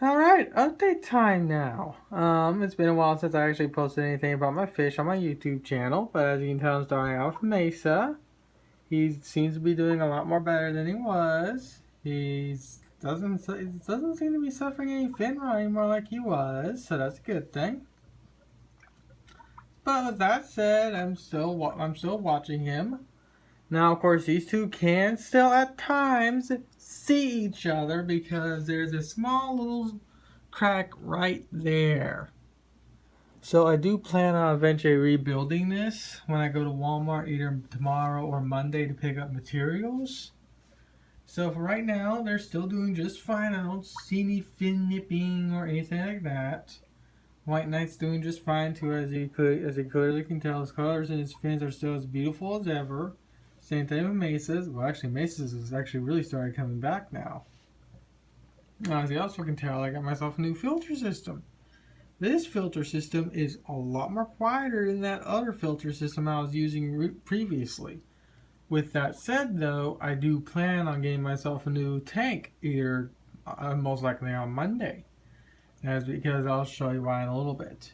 Alright, update time now. It's been a while since I actually posted anything about my fish on my YouTube channel, but as you can tell, I'm starting out with Mesa. He seems to be doing a lot more better than he was. He doesn't seem to be suffering any fin rot anymore like he was, so that's a good thing. But with that said, I'm still watching him. Now, of course, these two can still at times see each other because there's a small little crack right there. So I do plan on eventually rebuilding this when I go to Walmart either tomorrow or Monday to pick up materials. So for right now, they're still doing just fine. I don't see any fin nipping or anything like that. White Knight's doing just fine too, as you clearly can tell. His colors and his fins are still as beautiful as ever. Same thing with Mesa's. Well, actually, Mesa's is actually really started coming back now. As you also can tell, I got myself a new filter system. This filter system is a lot more quieter than that other filter system I was using previously. With that said, though, I do plan on getting myself a new tank, either most likely on Monday. That's because I'll show you why in a little bit.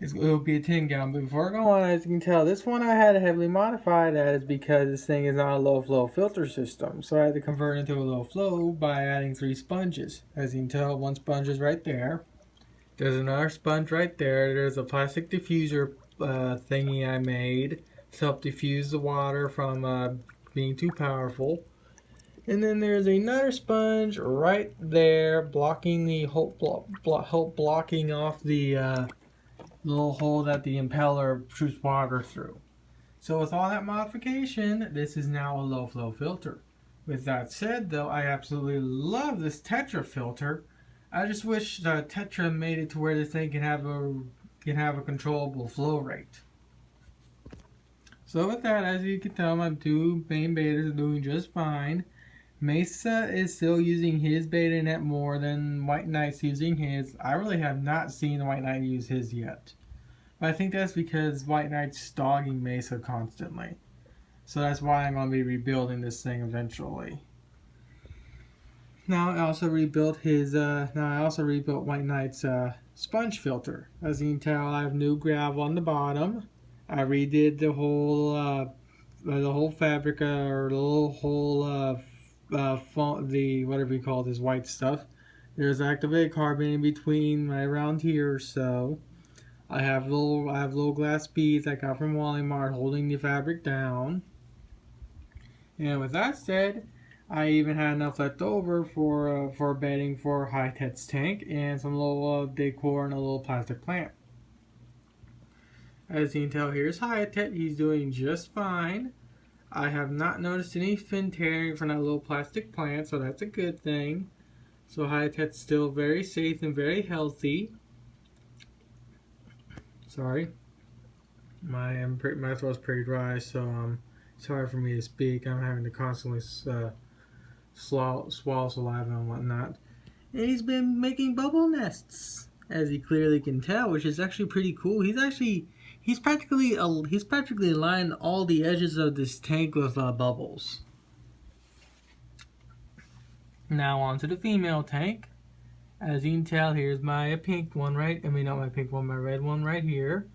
It'll be a 10 gallon, but before I go on, as you can tell, this one I had to heavily modify. That is because this thing is not a low flow filter system, so I had to convert it into a low flow by adding 3 sponges. As you can tell, one sponge is right there. There's another sponge right there. There's a plastic diffuser thingy I made to help diffuse the water from being too powerful. And then there's another sponge right there, blocking the whole blocking off the little hole that the impeller shoots water through. So with all that modification, this is now a low flow filter. With that said, though, I absolutely love this Tetra filter. I just wish the Tetra made it to where this thing can have a controllable flow rate. So with that, as you can tell, my 2 main betas are doing just fine. Mesa is still using his beta net more than White Knight's using his. I really have not seen White Knight use his yet. But I think that's because White Knight's dogging Mesa constantly. So that's why I'm going to be rebuilding this thing eventually. Now I also rebuilt White Knight's sponge filter. As you can tell, I have new gravel on the bottom. I redid the whole fabric or the whole the whatever you call this white stuff. There's activated carbon in between right around here or so. I have little glass beads I got from Walmart holding the fabric down. And with that said, I even had enough left over for bedding for High-Tech's tank and some little decor and a little plastic plant. As you can tell, here's High-Tech. He's doing just fine. I have not noticed any fin tearing from that little plastic plant, so that's a good thing. So High-Tech's still very safe and very healthy. Sorry. My throat's pretty dry, so it's hard for me to speak. I'm having to constantly swallow saliva and whatnot. And he's been making bubble nests, as you clearly can tell, which is actually pretty cool. He's practically lined all the edges of this tank with bubbles. Now on to the female tank. As you can tell, here's my pink one not my pink one, my red one right here.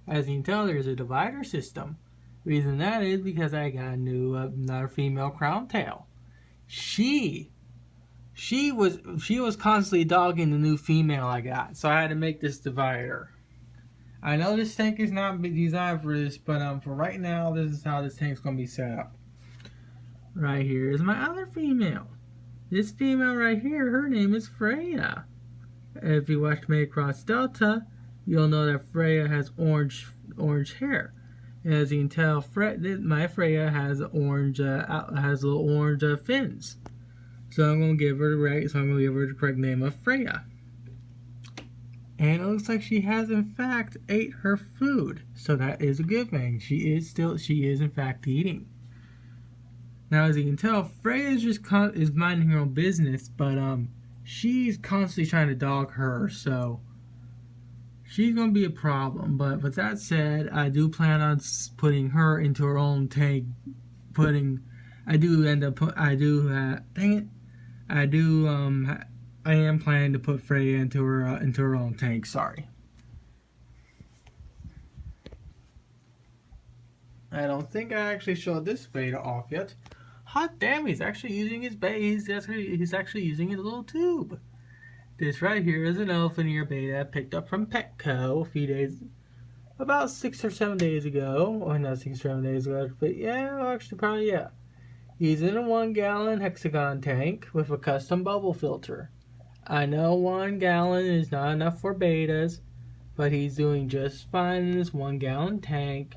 As you can tell, there's a divider system. Reason that is because I got another female crown tail. She was constantly dogging the new female I got, so I had to make this divider. I know this tank is not designed for this, but for right now, this is how this tank's gonna be set up. Right here is my other female. This female right here, her name is Freya. If you watch May Cross Delta, you'll know that Freya has orange hair. As you can tell, my Freya has little orange fins. So I'm gonna give her the correct name of Freya. And it looks like she has in fact ate her food, so that is a good thing. She is in fact eating. Now, as you can tell, Freya is minding her own business, but she's constantly trying to dog her, so she's gonna be a problem. But with that said, I do plan on putting her into her own tank. I am planning to put Freya into her own tank. Sorry. I don't think I actually showed this beta off yet. Hot damn, he's actually using his beta. He's actually using his little tube. This right here is an elephant ear beta I picked up from Petco a few days, about 6 or 7 days ago. Or not 6 or 7 days ago, but yeah, actually probably yeah. He's in a 1-gallon hexagon tank with a custom bubble filter. I know 1 gallon is not enough for betas, but he's doing just fine in this 1-gallon tank.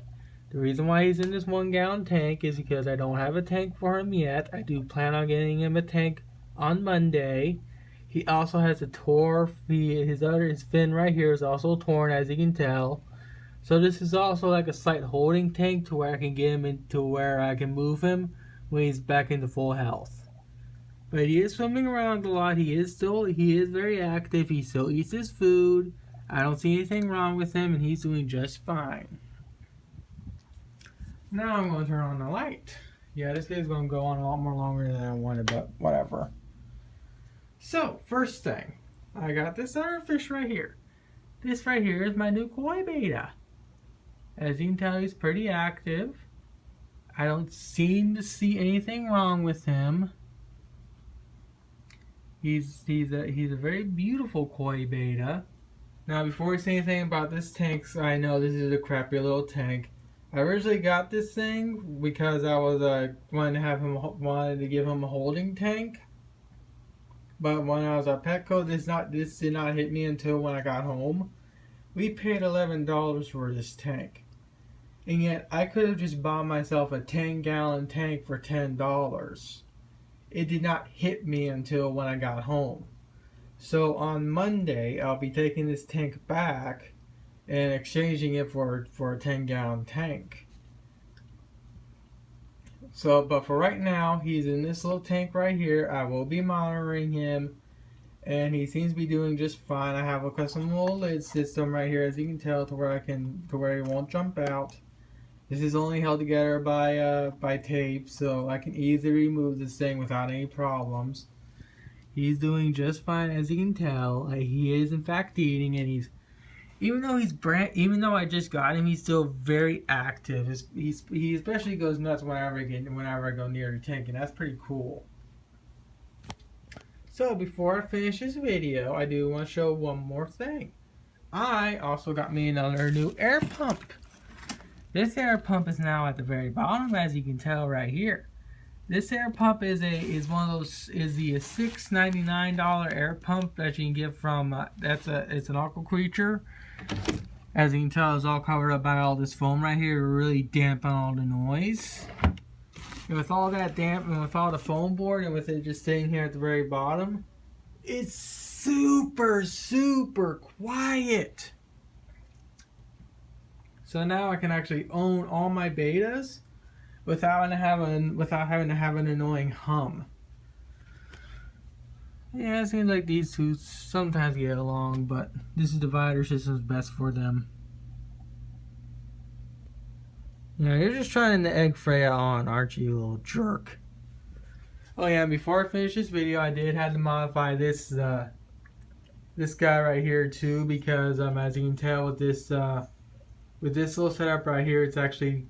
The reason why he's in this 1-gallon tank is because I don't have a tank for him yet. I do plan on getting him a tank on Monday. He also has a tore feet. His fin right here is also torn, as you can tell. So this is also like a slight holding tank to where I can get him into where I can move him when he's back into full health. But he is swimming around a lot. He is very active. He still eats his food. I don't see anything wrong with him, and he's doing just fine. Now I'm going to turn on the light. Yeah, this video's going to go on a lot more longer than I wanted, but whatever. So, first thing, I got this other fish right here. This right here is my new koi beta. As you can tell, he's pretty active. I don't seem to see anything wrong with him. He's a very beautiful koi beta. Now, before we say anything about this tank, I know this is a crappy little tank. I originally got this thing because I was wanted to give him a holding tank. But when I was at Petco, this did not hit me until when I got home. We paid $11 for this tank. And yet, I could have just bought myself a 10-gallon tank for $10. It did not hit me until when I got home. So on Monday, I'll be taking this tank back and exchanging it for a 10-gallon tank. So, but for right now, he's in this little tank right here. I will be monitoring him, and he seems to be doing just fine. I have a custom little lid system right here, as you can tell, to where he won't jump out. This is only held together by tape, so I can easily remove this thing without any problems. He's doing just fine, as you can tell. He is in fact eating, and even though I just got him, he's still very active. He especially goes nuts whenever I go near the tank, and that's pretty cool. So before I finish this video, I do want to show one more thing. I also got me another new air pump. This air pump is now at the very bottom, as you can tell right here. This air pump is the $6.99 air pump that you can get from it's an aqua creature. As you can tell, it's all covered up by all this foam right here to really dampen all the noise. And with all that and with all the foam board, and with it just sitting here at the very bottom, it's super quiet. So now I can actually own all my betas without having to have an annoying hum. Yeah, it seems like these two sometimes get along, but this divider system is best for them. Yeah, you're just trying to egg Freya on, aren't you, little jerk? Oh yeah, before I finish this video, I did have to modify this this guy right here too, because as you can tell with this little setup right here, it's actually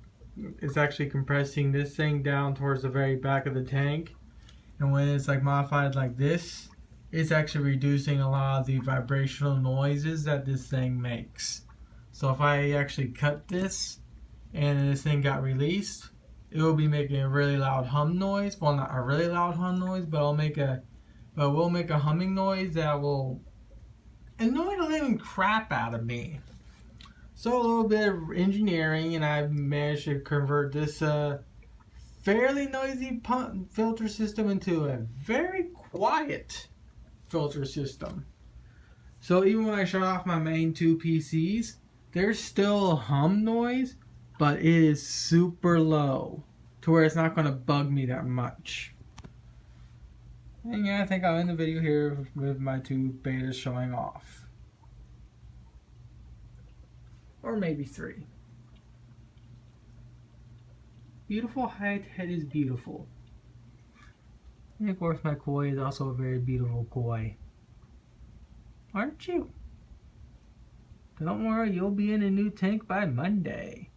compressing this thing down towards the very back of the tank, and when it's like modified like this, it's actually reducing a lot of the vibrational noises that this thing makes. So if I actually cut this and this thing got released, it will be making a really loud hum noise. Well, not a really loud hum noise, but we'll make a humming noise that will annoy the living crap out of me. So a little bit of engineering, and I've managed to convert this fairly noisy filter system into a very quiet filter system. So even when I shut off my main two PCs, there's still a hum noise, but it is super low to where it's not going to bug me that much. And yeah, I think I'll end the video here with my two betas showing off. Or maybe 3. Beautiful head is beautiful. And of course my koi is also a very beautiful koi. aren't you? Don't worry, you'll be in a new tank by Monday.